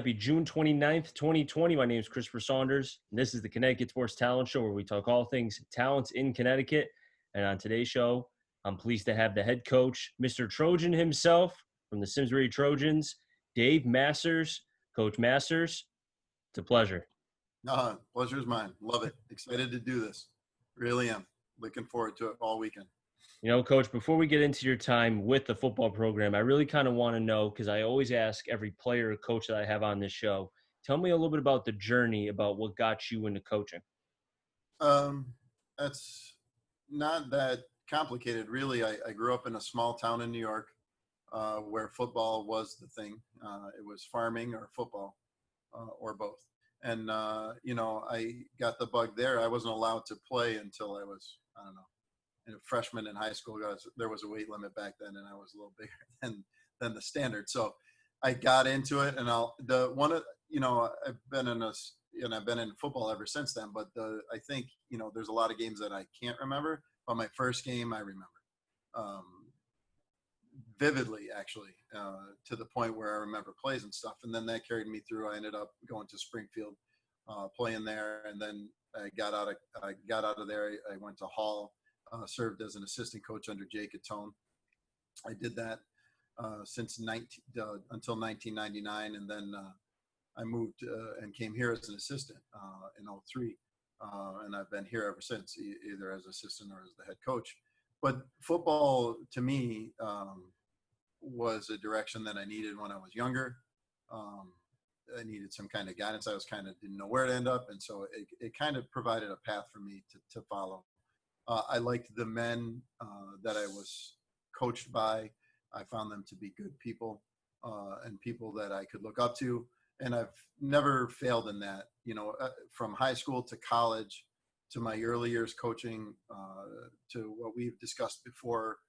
Happy June 29th, 2020. My name is Christopher Saunders, and this is the Connecticut Sports Talent Show, where we talk all things talents in Connecticut. And on today's show, I'm pleased to have the head coach, Mr. Trojan himself from the Simsbury Trojans, Dave Masters. Coach Masters, it's a pleasure. Pleasure is mine. Love it. Excited to do this. Really am. Looking forward to it all weekend. You know, Coach, before we get into your time with the football program, I really kind of want to know, because I always ask every player or coach that I have on this show, tell me a little bit about the journey, about what got you into coaching. That's not that complicated, really. I grew up in a small town in New York where football was the thing. It was farming or football or both. And, I got the bug there. I wasn't allowed to play until I was, a freshman in high school. There was a weight limit back then, and I was a little bigger than the standard. So I got into it, and I've been I've been in football ever since then. But I think there's a lot of games that I can't remember, but my first game I remember vividly, actually, to the point where I remember plays and stuff. And then that carried me through. I ended up going to Springfield, playing there, and then I got out of there. I went to Hall. Served as an assistant coach under Jake Atone. I did that until 1999, and then I moved and came here as an assistant in 03, and I've been here ever since, either as assistant or as the head coach. But football, to me, was a direction that I needed when I was younger. I needed some kind of guidance. Didn't know where to end up, and so it kind of provided a path for me to follow. I liked the men that I was coached by. I found them to be good people and people that I could look up to. And I've never failed in that, from high school to college, to my early years coaching, to what we've discussed before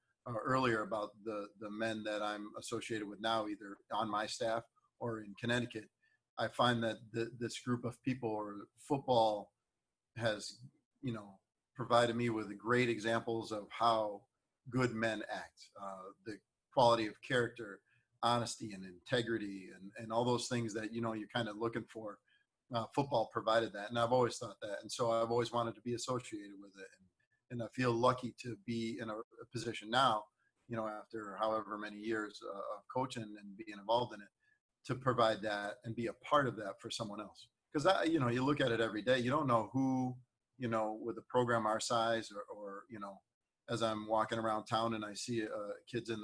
earlier about the men that I'm associated with now, either on my staff or in Connecticut. I find that this group of people, or football, has, provided me with great examples of how good men act, the quality of character, honesty and integrity, and all those things that, you're kind of looking for. Football provided that. And I've always thought that. And so I've always wanted to be associated with it. And I feel lucky to be in a position now, after however many years of coaching and being involved in it, to provide that and be a part of that for someone else. Because, you look at it every day, you don't know who, with a program our size, or as I'm walking around town and I see kids in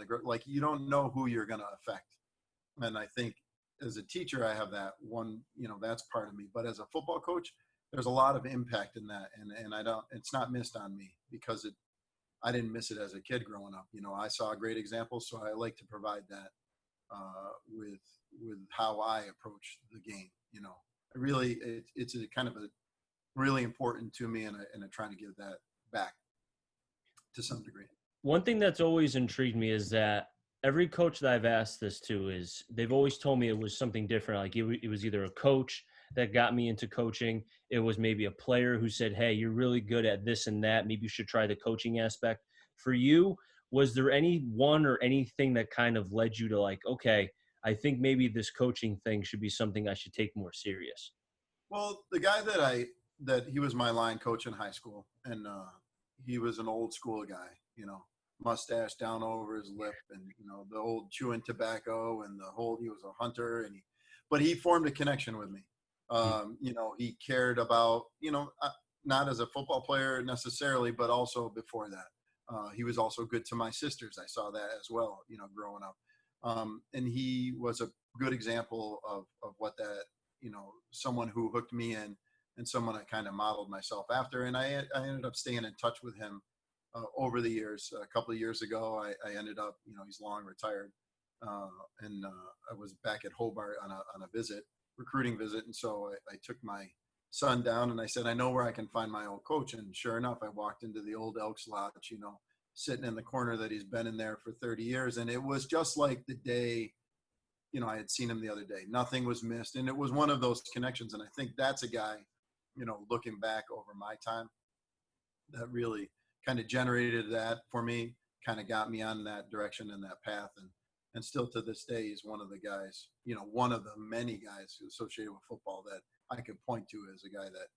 you don't know who you're going to affect. And I think as a teacher, I have that one, that's part of me. But as a football coach, there's a lot of impact in that. And it's not missed on me, because I didn't miss it as a kid growing up. I saw great examples, so I like to provide that with how I approach the game. It's a kind of a really important to me, and I'm trying to give that back to some degree. One thing that's always intrigued me is that every coach that I've asked this to, is they've always told me it was something different. Like it was either a coach that got me into coaching. It was maybe a player who said, hey, you're really good at this and that. Maybe you should try the coaching aspect. For you, was there anyone or anything that kind of led you to, like, okay, I think maybe this coaching thing should be something I should take more serious? Well, the guy that he was my line coach in high school, and he was an old school guy, mustache down over his lip, and the old chewing tobacco, and he was a hunter, but he formed a connection with me. He cared about, not as a football player necessarily, but also before that. He was also good to my sisters. I saw that as well, growing up. And he was a good example of what that, someone who hooked me in, and someone I kind of modeled myself after. And I ended up staying in touch with him over the years. A couple of years ago, I ended up, he's long retired. And I was back at Hobart on a recruiting visit. And so I took my son down, and I said, I know where I can find my old coach. And sure enough, I walked into the old Elks Lodge, sitting in the corner that he's been in there for 30 years. And it was just like the day, I had seen him the other day. Nothing was missed. And it was one of those connections. And I think that's a guy, looking back over my time, that really kind of generated that for me, kind of got me on that direction and that path. and still to this day is one of the guys, one of the many guys associated with football that I could point to as a guy that,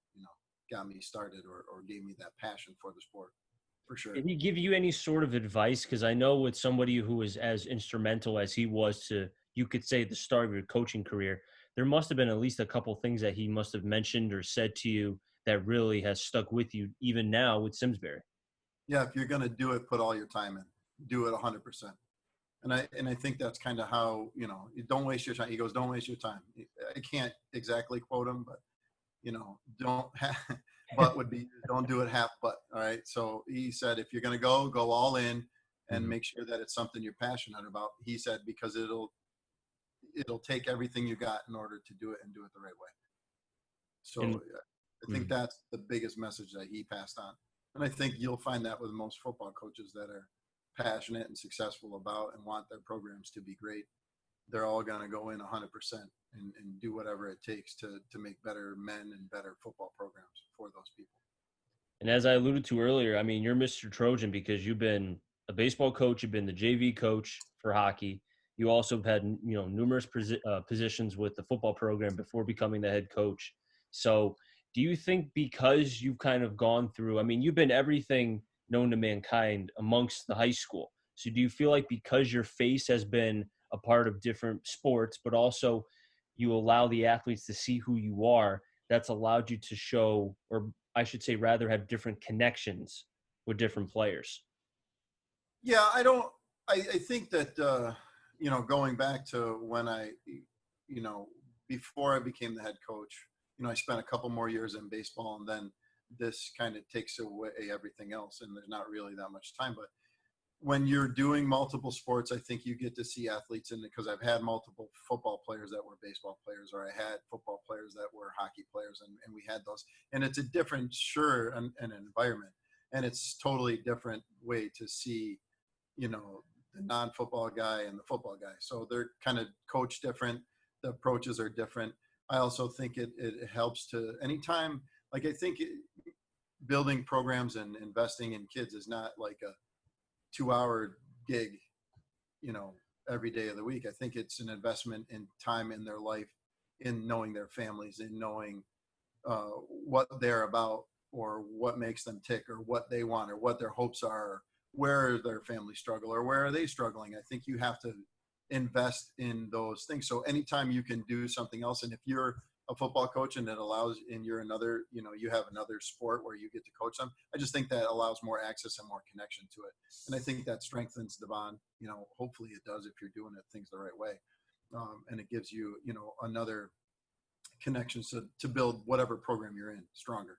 got me started or gave me that passion for the sport, for sure. Did he give you any sort of advice? Because I know with somebody who was as instrumental as he was to, you could say, the start of your coaching career, there must have been at least a couple things that he must have mentioned or said to you that really has stuck with you, even now with Simsbury. Yeah, if you're going to do it, put all your time in, do it 100%. And I think that's kind of how, you don't waste your time. He goes, don't waste your time. I can't exactly quote him, but don't have, but would be, don't do it half but. All right. So he said, if you're going to go all in and Mhm. make sure that it's something you're passionate about. He said, because it'll take everything you got in order to do it and do it the right way. So And I think mhm. that's the biggest message that he passed on. And I think you'll find that with most football coaches that are passionate and successful about and want their programs to be great. They're all going to go in 100% and do whatever it takes to make better men and better football programs for those people. And as I alluded to earlier, I mean, you're Mr. Trojan because you've been a baseball coach, you've been the JV coach for hockey. You also have had, numerous positions with the football program before becoming the head coach. So, do you think because you've kind of gone through, I mean, you've been everything known to mankind amongst the high school. So, do you feel like because your face has been a part of different sports, but also you allow the athletes to see who you are, that's allowed you to show, or I should say, rather have different connections with different players? Yeah, I think that, going back to when you know, before I became the head coach, I spent a couple more years in baseball and then this kind of takes away everything else. And there's not really that much time, but when you're doing multiple sports, I think you get to see athletes in it because I've had multiple football players that were baseball players, or I had football players that were hockey players, and we had those. And it's a different, sure, an environment, and it's totally different way to see, the non-football guy and the football guy. So they're kind of coached different. The approaches are different. I also think it helps to anytime, like I think building programs and investing in kids is not like a 2-hour gig, you know, every day of the week. I think it's an investment in time in their life, in knowing their families, in knowing what they're about, or what makes them tick, or what they want, or what their hopes are, or where their family struggle, or where are they struggling. I think you have to invest in those things. So anytime you can do something else, and if you're a football coach and it allows, and you're another, you have another sport where you get to coach them, I just think that allows more access and more connection to it. And I think that strengthens the bond. Hopefully it does if you're doing it things the right way. And it gives you, another connection to build whatever program you're in stronger.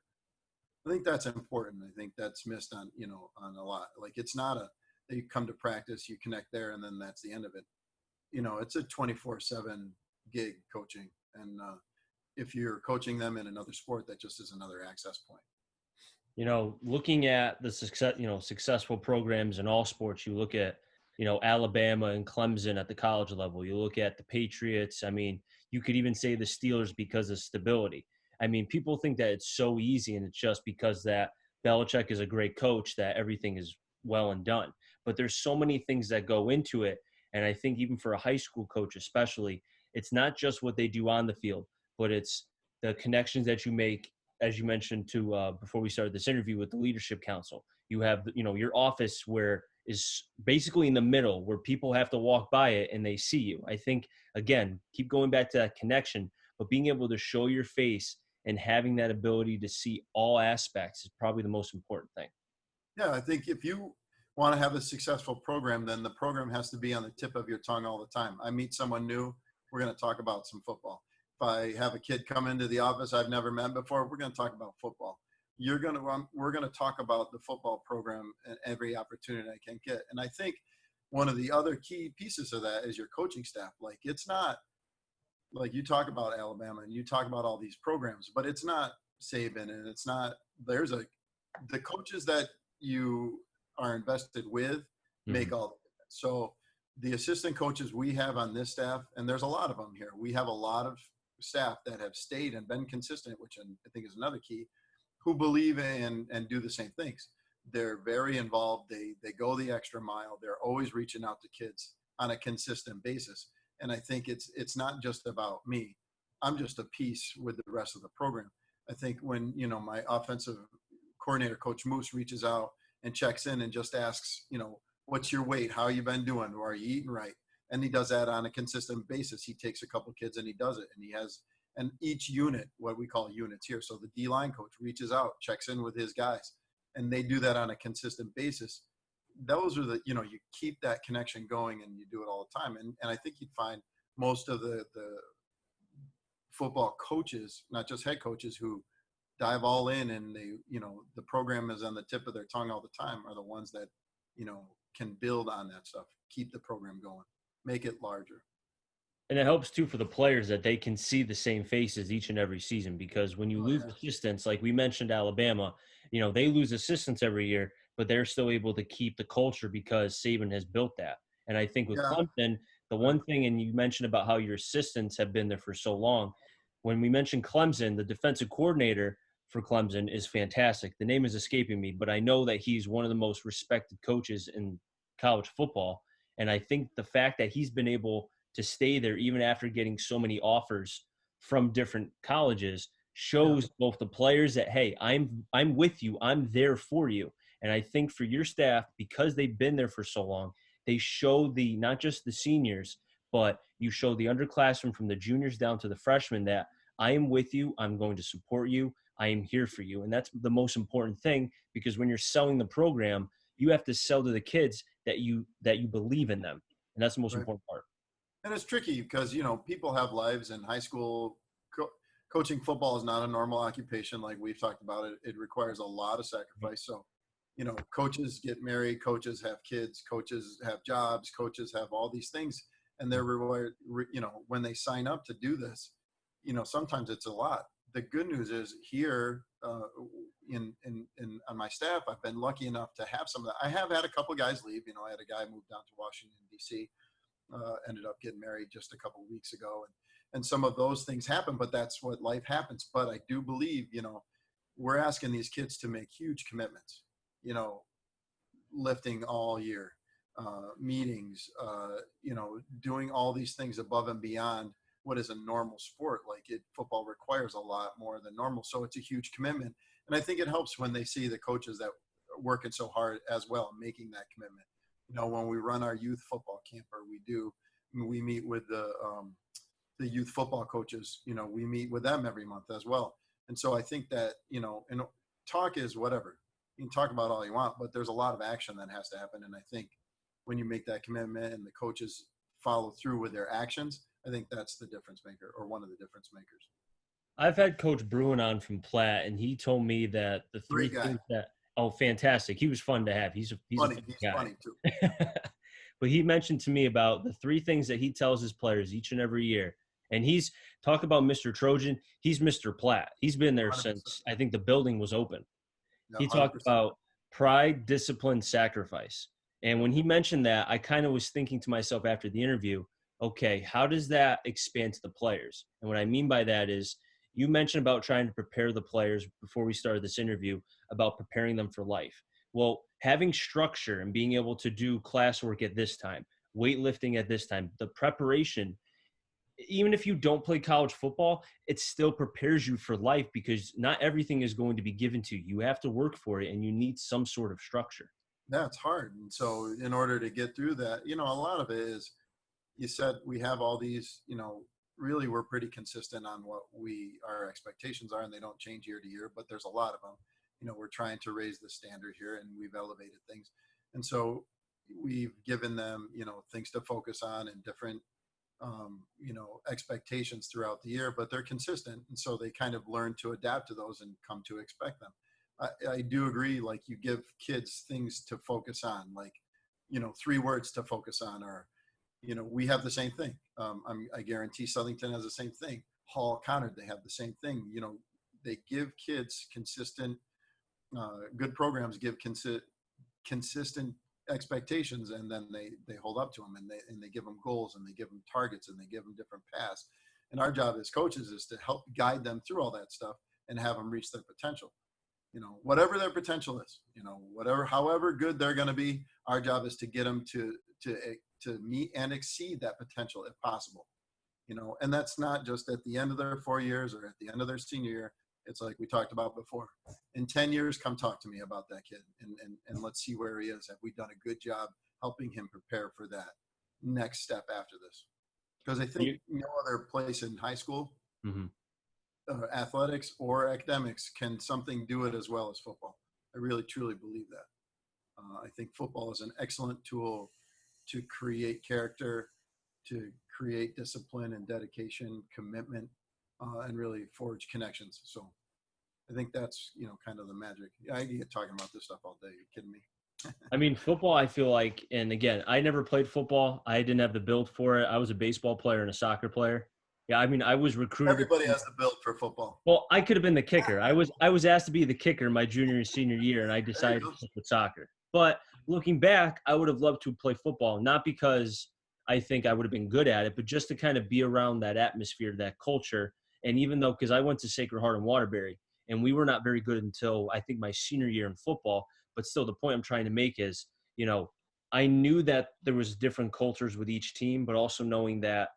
I think that's important. I think that's missed on, on a lot. Like it's not that you come to practice, you connect there, and then that's the end of it. It's a 24/7 gig coaching. And if you're coaching them in another sport, that just is another access point. Looking at the successful programs in all sports, you look at, Alabama and Clemson at the college level. You look at the Patriots. I mean, you could even say the Steelers because of stability. I mean, people think that it's so easy and it's just because that Belichick is a great coach that everything is well and done. But there's so many things that go into it. And I think even for a high school coach, especially, it's not just what they do on the field, but it's the connections that you make, as you mentioned to before we started this interview, with the leadership council. You have your office where is basically in the middle, where people have to walk by it and they see you. I think, again, keep going back to that connection, but being able to show your face and having that ability to see all aspects is probably the most important thing. Yeah, I think if you want to have a successful program, then the program has to be on the tip of your tongue all the time. I meet someone new, we're going to talk about some football. If I have a kid come into the office I've never met before, we're going to talk about football. We're going to talk about the football program and every opportunity I can get. And I think one of the other key pieces of that is your coaching staff. Like it's not like you talk about Alabama and you talk about all these programs, but it's not Saban, and it's not, the coaches that you are invested with Mhm. make all the difference. So the assistant coaches we have on this staff, and there's a lot of them here, we have a lot of staff that have stayed and been consistent, which I think is another key, who believe in and do the same things. They're very involved. They go the extra mile. They're always reaching out to kids. on a consistent basis. And I think it's not just about me. I'm just a piece with the rest of the program. I think when, my offensive coordinator, Coach Moose, reaches out and checks in and just asks, what's your weight? How you been doing? Or are you eating right? And he does that on a consistent basis. He takes a couple kids and he does it. And each unit, what we call units here. So the D-line coach reaches out, checks in with his guys, and they do that on a consistent basis. Those are you keep that connection going and you do it all the time. And I think you'd find most of the football coaches, not just head coaches, who dive all in and the program is on the tip of their tongue all the time, are the ones that, can build on that stuff, keep the program going, make it larger. And it helps too for the players that they can see the same faces each and every season, because when you lose assistants, like we mentioned Alabama, they lose assistants every year, but they're still able to keep the culture because Saban has built that. And I think with Clemson, the one thing, and you mentioned about how your assistants have been there for so long. When we mentioned Clemson, the defensive coordinator for Clemson is fantastic. The name is escaping me, but I know that he's one of the most respected coaches in college football. And I think the fact that he's been able to stay there even after getting so many offers from different colleges shows both the players that, hey, I'm with you, I'm there for you. And I think for your staff, because they've been there for so long, they show not just the seniors, but you show the underclassmen from the juniors down to the freshmen that I am with you, I'm going to support you, I am here for you. And that's the most important thing, because when you're selling the program, you have to sell to the kids that you believe in them. And that's the most important part. And it's tricky because, people have lives, and high school coaching football is not a normal occupation. Like we've talked about it. It requires a lot of sacrifice. So, coaches get married, coaches have kids, coaches have jobs, coaches have all these things. And they're rewarded, when they sign up to do this, sometimes it's a lot. The good news is here on my staff, I've been lucky enough to have some of that. I have had a couple of guys leave. I had a guy move down to Washington, D.C., ended up getting married just a couple of weeks ago. And some of those things happen, but that's what life happens. But I do believe, we're asking these kids to make huge commitments, lifting all year, meetings, doing all these things above and beyond what is a normal sport. Football requires a lot more than normal. So it's a huge commitment. And I think it helps when they see the coaches that are working so hard as well, making that commitment. When we run our youth football camp, or we meet with the youth football coaches, we meet with them every month as well. And so I think that, and talk is whatever. You can talk about all you want, but there's a lot of action that has to happen. And I think when you make that commitment and the coaches follow through with their actions, I think that's the difference maker, or one of the difference makers. I've had Coach Bruin on from Platt, and he told me that the three things that – oh, fantastic. He was fun to have. He's funny. He's guy. Funny, too. But he mentioned to me about the three things that he tells his players each and every year. And he's – talk about Mr. Trojan. He's Mr. Platt. He's been there 100%. Since I think the building was open. Yeah, he talked about pride, discipline, sacrifice. And when he mentioned that, I kind of was thinking to myself after the interview, okay, how does that expand to the players? And what I mean by that is, you mentioned about trying to prepare the players before we started this interview about preparing them for life. Well, having structure and being able to do classwork at this time, weightlifting at this time, the preparation, even if you don't play college football, it still prepares you for life, because not everything is going to be given to you. You have to work for it, and you need some sort of structure. Yeah, it's hard. And so in order to get through that, a lot of it is, you said we have all these, really we're pretty consistent on what our expectations are, and they don't change year to year, but there's a lot of them. We're trying to raise the standard here, and we've elevated things. And so we've given them, things to focus on, and different, expectations throughout the year, but they're consistent. And so they kind of learn to adapt to those and come to expect them. I do agree. Like, you give kids things to focus on, like, 3 words to focus on are, we have the same thing. I guarantee Southington has the same thing. Hall, Conard, they have the same thing. They give kids consistent, good programs give consistent expectations, and then they hold up to them, and they give them goals, and they give them targets, and they give them different paths. And our job as coaches is to help guide them through all that stuff and have them reach their potential. Whatever their potential is, however good they're going to be, our job is to get them to to meet and exceed that potential if possible. And that's not just at the end of their 4 years or at the end of their senior year. It's like we talked about before. In 10 years, come talk to me about that kid, and let's see where he is. Have we done a good job helping him prepare for that next step after this? Because I think no other place in high school, Mm-hmm. Athletics or academics, can something do it as well as football. I really, truly believe that. I think football is an excellent tool to create character, to create discipline and dedication, commitment, and really forge connections. So I think that's, kind of the magic. I get talking about this stuff all day. You're kidding me. I mean, football, I feel like, and again, I never played football. I didn't have the build for it. I was a baseball player and a soccer player. Yeah, I mean, I was recruited. Everybody has the build for football. Well, I could have been the kicker. I was asked to be the kicker my junior and senior year, and I There you decided go. to stick with soccer. But looking back, I would have loved to play football, not because I think I would have been good at it, but just to kind of be around that atmosphere, that culture. And even though, because I went to Sacred Heart in Waterbury, and we were not very good until I think my senior year in football. But still, the point I'm trying to make is, I knew that there was different cultures with each team, but also knowing that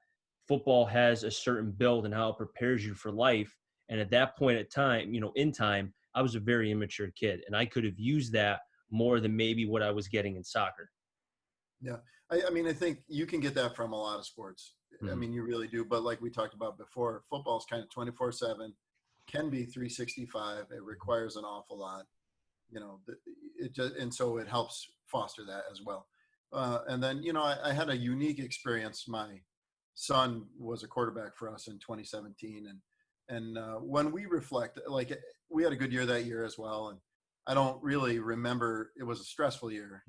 football has a certain build and how it prepares you for life. And at that point at time, in time, I was a very immature kid, and I could have used that more than maybe what I was getting in soccer. Yeah. I mean, I think you can get that from a lot of sports. I Mhm. mean, you really do. But like we talked about before, football is kind of 24/7, can be 365. It requires an awful lot. It just, and so it helps foster that as well. And then, I had a unique experience. My son was a quarterback for us in 2017. And when we reflect, like, we had a good year that year as well. And I don't really remember, it was a stressful year,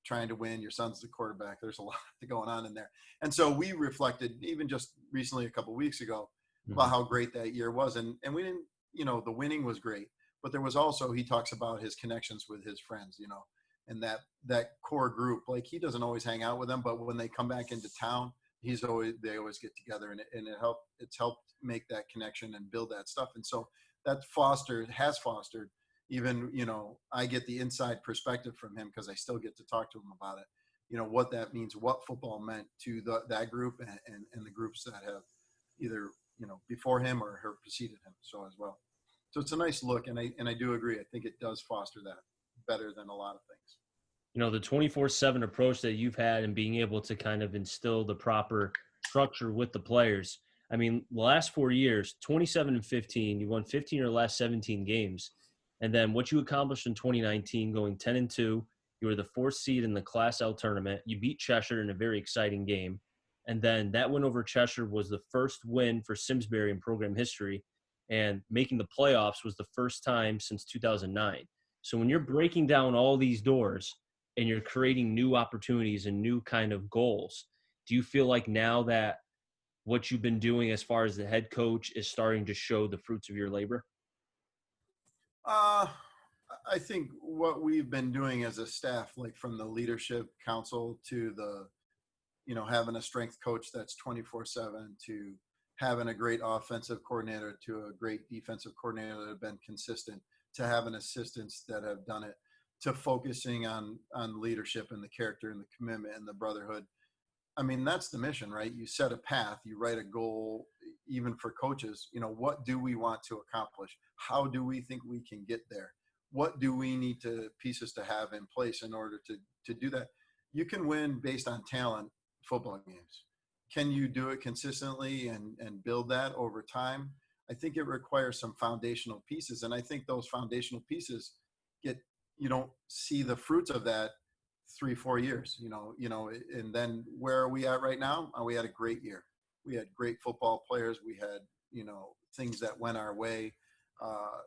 trying to win. Your son's the quarterback. There's a lot going on in there. And so we reflected even just recently, a couple of weeks ago, about Mhm. how great that year was. And we didn't, the winning was great, but there was also, he talks about his connections with his friends, and that core group. Like, he doesn't always hang out with them, but when they come back into town, they always get together, and it's helped make that connection and build that stuff. And so that has fostered, even, I get the inside perspective from him because I still get to talk to him about it, what that means, what football meant to that group, and the groups that have either, before him or have preceded him, so as well. So it's a nice look, and I do agree. I think it does foster that better than a lot of things. The 24/7 approach that you've had and being able to kind of instill the proper structure with the players. I mean, the last 4 years, 27-15, you won 15 or last 17 games. And then what you accomplished in 2019, going 10-2, you were the fourth seed in the Class L tournament. You beat Cheshire in a very exciting game. And then that win over Cheshire was the first win for Simsbury in program history. And making the playoffs was the first time since 2009. So when you're breaking down all these doors, and you're creating new opportunities and new kind of goals, do you feel like now that what you've been doing as far as the head coach is starting to show the fruits of your labor? Uh, I think what we've been doing as a staff, like from the leadership council to the, having a strength coach that's 24/7, to having a great offensive coordinator, to a great defensive coordinator that have been consistent, to having assistants that have done it, to focusing on leadership and the character and the commitment and the brotherhood. I mean, that's the mission, right? You set a path, you write a goal. Even for coaches, what do we want to accomplish? How do we think we can get there? What do we need pieces to have in place in order to do that? You can win based on talent football games. Can you do it consistently and build that over time? I think it requires some foundational pieces. And I think those foundational pieces get, you don't see the fruits of that 3-4 years, and then where are we at right now? We had a great year. We had great football players. We had, things that went our way. Uh,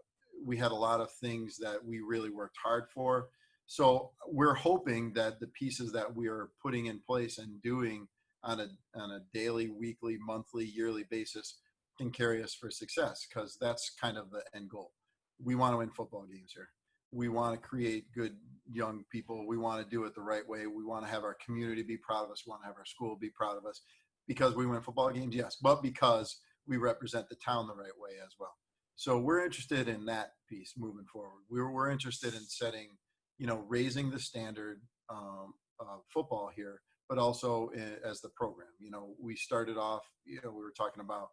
we had a lot of things that we really worked hard for. So we're hoping that the pieces that we are putting in place and doing on a daily, weekly, monthly, yearly basis can carry us for success, because that's kind of the end goal. We want to win football games here. We want to create good young people. We want to do it the right way. We want to have our community be proud of us. We want to have our school be proud of us, because we win football games, yes, but because we represent the town the right way as well. So we're interested in that piece moving forward. We're interested in setting, raising the standard of football here, but also as the program. We started off, we were talking about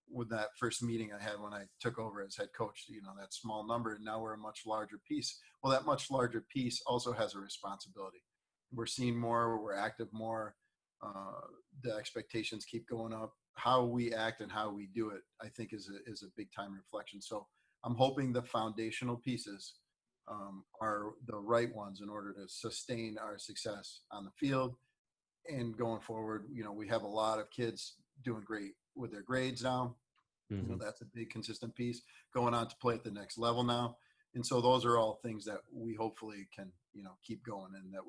with that first meeting I had when I took over as head coach, that small number, and now we're a much larger piece. Well, that much larger piece also has a responsibility. We're seen more, we're active more, the expectations keep going up. How we act and how we do it, I think, is a big time reflection. So I'm hoping the foundational pieces are the right ones in order to sustain our success on the field and going forward. We have a lot of kids doing great with their grades now. Mm-hmm. That's a big consistent piece going on to play at the next level now. And so those are all things that we hopefully can, keep going, and that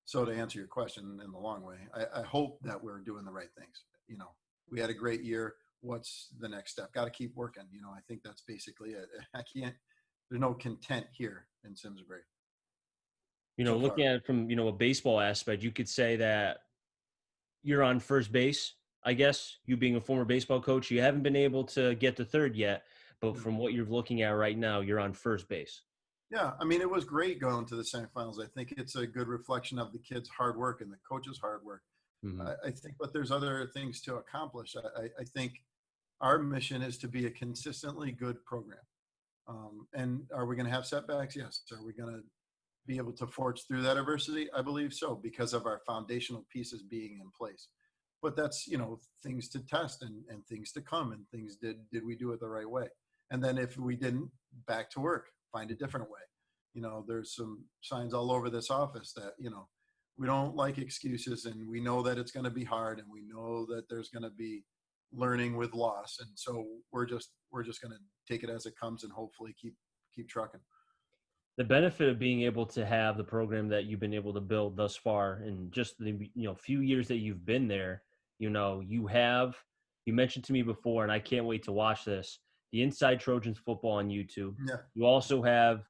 so to answer your question in the long way, I hope that we're doing the right things. We had a great year. What's the next step? Got to keep working. I think that's basically it. There's no content here in Simsbury so Looking far. at it from, a baseball aspect, you could say that you're on first base, I guess, you being a former baseball coach. You haven't been able to get to third yet, but Yeah. from what you're looking at right now, you're on first base. Yeah, I mean, it was great going to the semifinals. I think it's a good reflection of the kids' hard work and the coaches' hard work. Mm-hmm. I think, but there's other things to accomplish. I think our mission is to be a consistently good program. And are we going to have setbacks? Yes. Are we going to be able to forge through that adversity? I believe so, because of our foundational pieces being in place. But that's, things to test and things to come, and things did we do it the right way? And then if we didn't, back to work, find a different way. There's some signs all over this office that, we don't like excuses, and we know that it's going to be hard, and we know that there's going to be learning with loss. And so we're just going to take it as it comes and hopefully keep trucking. The benefit of being able to have the program that you've been able to build thus far, and just the few years that you've been there, you mentioned to me before, and I can't wait to watch this, the Inside Trojans football on YouTube. Yeah. You also have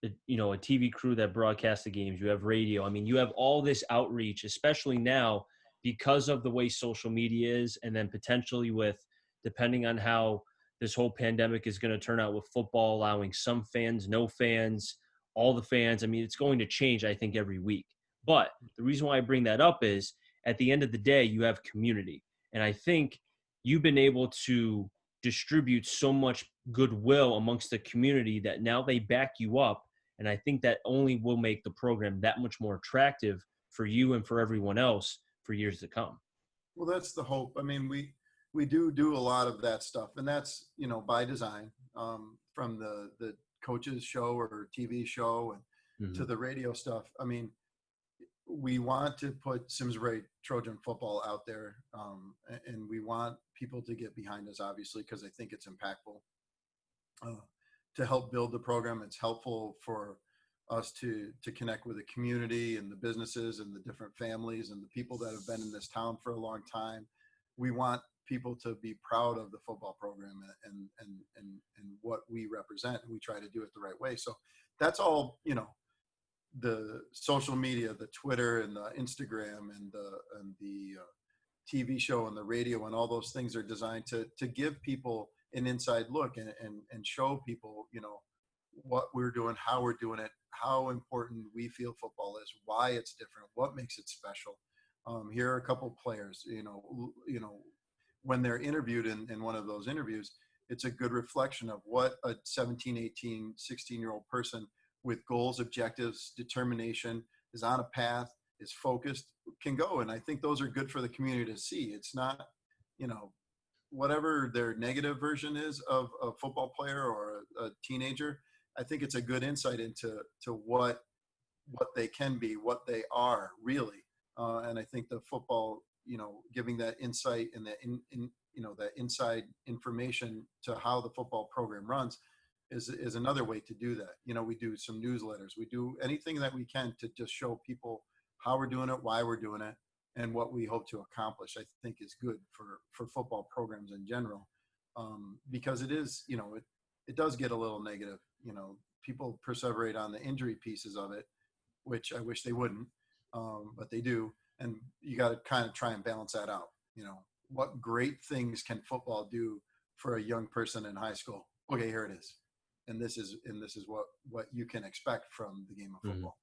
a TV crew that broadcasts the games. You have radio. I mean, you have all this outreach, especially now because of the way social media is, and then potentially with, depending on how this whole pandemic is going to turn out, with football allowing some fans, no fans, all the fans. I mean, it's going to change, I think, every week. But the reason why I bring that up is, at the end of the day, you have community. And I think you've been able to distribute so much goodwill amongst the community that now they back you up. And I think that only will make the program that much more attractive for you and for everyone else for years to come. Well, that's the hope. I mean, we do a lot of that stuff, and that's, by design, from the coaches show or TV show and Mm-hmm. to the radio stuff. I mean, we want to put Simsbury Trojan football out there, and we want people to get behind us, obviously, because I think it's impactful to help build the program. It's helpful for us to connect with the community and the businesses and the different families and the people that have been in this town for a long time. We want people to be proud of the football program and what we represent, and we try to do it the right way. So that's all, the social media, the Twitter and the Instagram and the TV show and the radio and all those things are designed to give people an inside look and show people, what we're doing, how we're doing it, how important we feel football is, why it's different, what makes it special. Here are a couple players, when they're interviewed in one of those interviews, it's a good reflection of what a 17, 18, 16-year-old person with goals, objectives, determination, is on a path, is focused, can go. And I think those are good for the community to see. It's not, whatever their negative version is of a football player or a teenager. I think it's a good insight into what they can be, what they are really. And I think the football, giving that insight and that that inside information to how the football program runs is another way to do that. We do some newsletters, we do anything that we can to just show people how we're doing it, why we're doing it, and what we hope to accomplish. I think is good for football programs in general, because it is, it does get a little negative. People perseverate on the injury pieces of it, which I wish they wouldn't, but they do. And you got to kind of try and balance that out. What great things can football do for a young person in high school? Okay, here it is. And this is what you can expect from the game of Mm-hmm. football.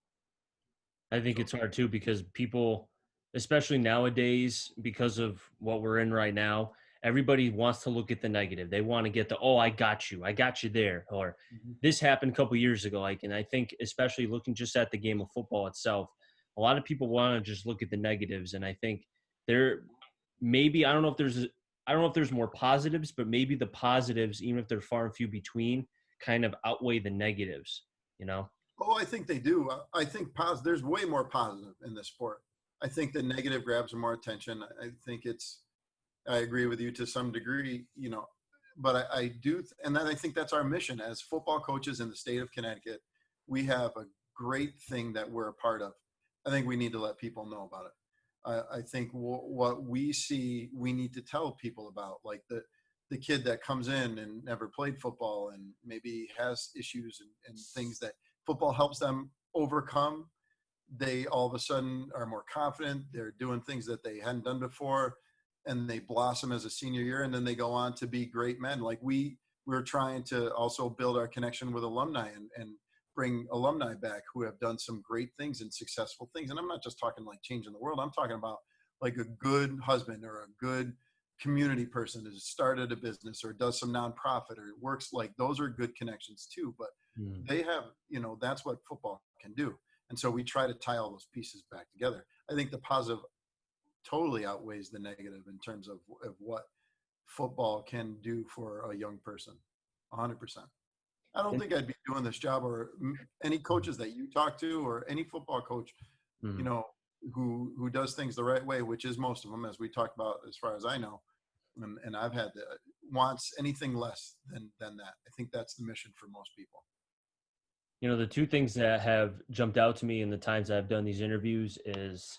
I think So, it's hard too, because people, especially nowadays because of what we're in right now. Everybody wants to look at the negative. They want to get the, oh, I got you there, or Mhm. this happened a couple years ago. Like, and I think especially looking just at the game of football itself, a lot of people want to just look at the negatives, and I think there maybe I don't know if there's more positives, but maybe the positives, even if they're far and few between, kind of outweigh the negatives. You know? Oh, I think they do. I think there's way more positive in this sport. I think the negative grabs more attention. I think I agree with you to some degree, but I do. And then I think that's our mission as football coaches in the state of Connecticut. We have a great thing that we're a part of. I think we need to let people know about it. I think what we see, we need to tell people about, like the kid that comes in and never played football and maybe has issues and things that football helps them overcome. They all of a sudden are more confident. They're doing things that they hadn't done before, and they blossom as a senior year, and then they go on to be great men. Like we're trying to also build our connection with alumni and bring alumni back who have done some great things and successful things. And I'm not just talking like changing the world. I'm talking about like a good husband or a good community person who's started a business or does some nonprofit or works. Like those are good connections too, but Mm. they have, that's what football can do. And so we try to tie all those pieces back together. I think the positive totally outweighs the negative in terms of what football can do for a young person. 100%. I don't And, think I'd be doing this job, or any coaches that you talk to, or any football coach, you mm. know, who does things the right way, which is most of them, as we talked about, as far as I know, and I've had wants anything less than that. I think that's the mission for most people. You know, the two things that have jumped out to me in the times I've done these interviews is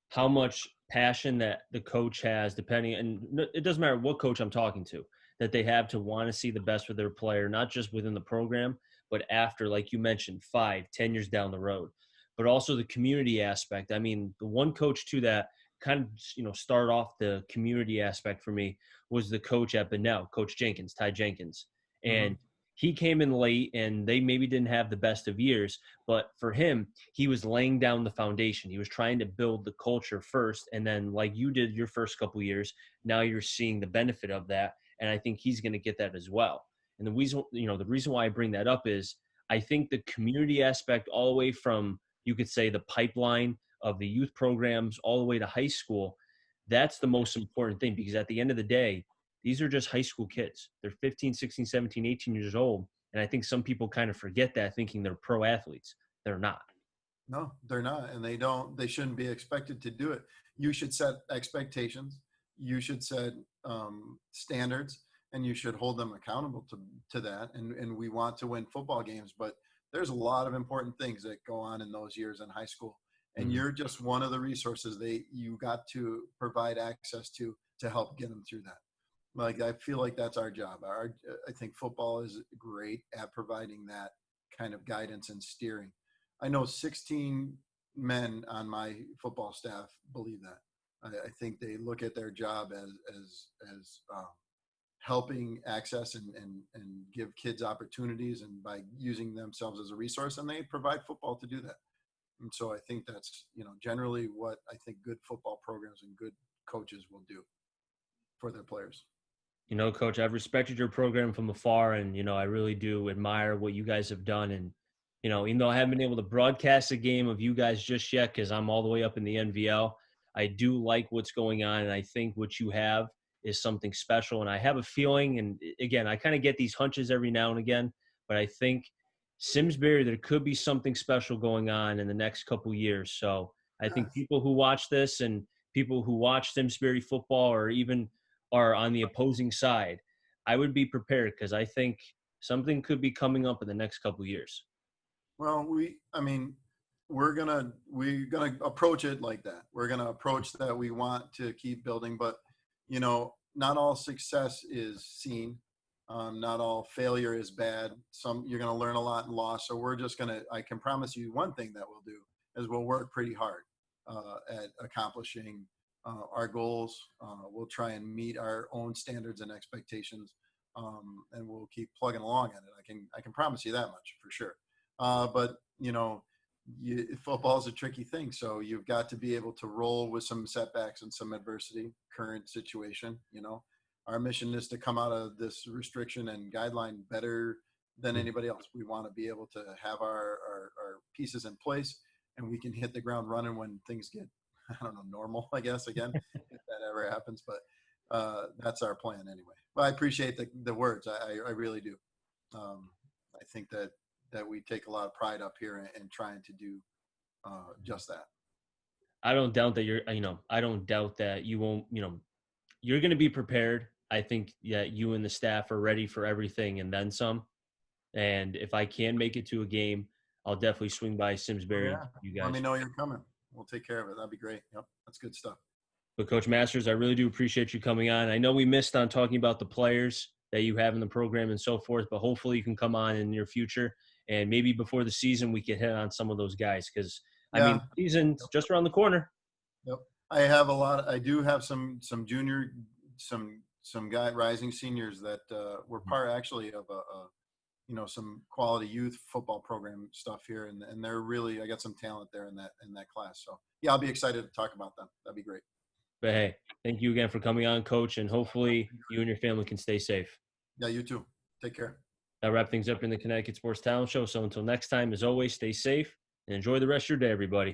how much passion that the coach has, depending, and it doesn't matter what coach I'm talking to, that they have to want to see the best for their player, not just within the program, but after, like you mentioned, 5, 10 years down the road, but also the community aspect. I mean, the one coach too that kind of, started off the community aspect for me was the coach at Benell, Coach Jenkins, Ty Jenkins. Mm-hmm. And he came in late and they maybe didn't have the best of years, but for him, he was laying down the foundation. He was trying to build the culture first, and then like you did your first couple years, now you're seeing the benefit of that, and I think he's going to get that as well. And the reason why I bring that up is I think the community aspect, all the way from, you could say, the pipeline of the youth programs all the way to high school, that's the most important thing, because at the end of the day, these are just high school kids. They're 15, 16, 17, 18 years old. And I think some people kind of forget that, thinking they're pro athletes. They're not. No, they're not, and they shouldn't be expected to do it. You should set expectations. You should set standards, and you should hold them accountable to that. And we want to win football games, but there's a lot of important things that go on in those years in high school, and Mhm. you're just one of the resources you got to provide access to help get them through that. Like I feel like that's our job. I think football is great at providing that kind of guidance and steering. I know 16 men on my football staff believe that. I think they look at their job as helping access and give kids opportunities, and by using themselves as a resource, and they provide football to do that. And so I think that's generally what I think good football programs and good coaches will do for their players. Coach, I've respected your program from afar, and I really do admire what you guys have done. And even though I haven't been able to broadcast a game of you guys just yet, because I'm all the way up in the NVL, I do like what's going on, and I think what you have is something special. And I have a feeling, and again, I kind of get these hunches every now and again, but I think Simsbury, there could be something special going on in the next couple years. So I think Yes. people who watch this and people who watch Simsbury football, or even are on the opposing side, I would be prepared, because I think something could be coming up in the next couple years. Well, I mean, we're gonna approach it like that. We're gonna approach that. We want to keep building, but not all success is seen. Not all failure is bad. You're gonna learn a lot in loss. So we're just gonna. I can promise you one thing that we'll do is we'll work pretty hard at accomplishing our goals. We'll try and meet our own standards and expectations, and we'll keep plugging along at it. I can promise you that much for sure. But football is a tricky thing. So you've got to be able to roll with some setbacks and some adversity. Current situation, our mission is to come out of this restriction and guideline better than Mm. anybody else. We want to be able to have our pieces in place, and we can hit the ground running when things get, I don't know, normal, I guess, again, if that ever happens. But that's our plan anyway. Well, I appreciate the words. I really do. I think that we take a lot of pride up here in trying to do just that. I don't doubt that I don't doubt that you won't, you're going to be prepared. I think that you and the staff are ready for everything and then some. And if I can make it to a game, I'll definitely swing by Oh Simsbury and yeah, give you let me guys. know you're coming. We'll take care of it. That'd be great. Yep, that's good stuff. But Coach Masters, I really do appreciate you coming on. I know we missed on talking about the players that you have in the program and so forth, but hopefully you can come on in your future. And maybe before the season, we can hit on some of those guys because, I mean, Yeah. season's just around the corner. Yep. I have a lot. I do have some junior, some guy rising seniors that were part actually of some quality youth football program stuff here, and they're really, I got some talent there in that class. So yeah, I'll be excited to talk about them. That'd be great. But hey, thank you again for coming on, Coach, and hopefully you and your family can stay safe. Yeah, you too. Take care. That'll wrap things up in the Connecticut Sports Talent Show. So until next time, as always, stay safe and enjoy the rest of your day, everybody.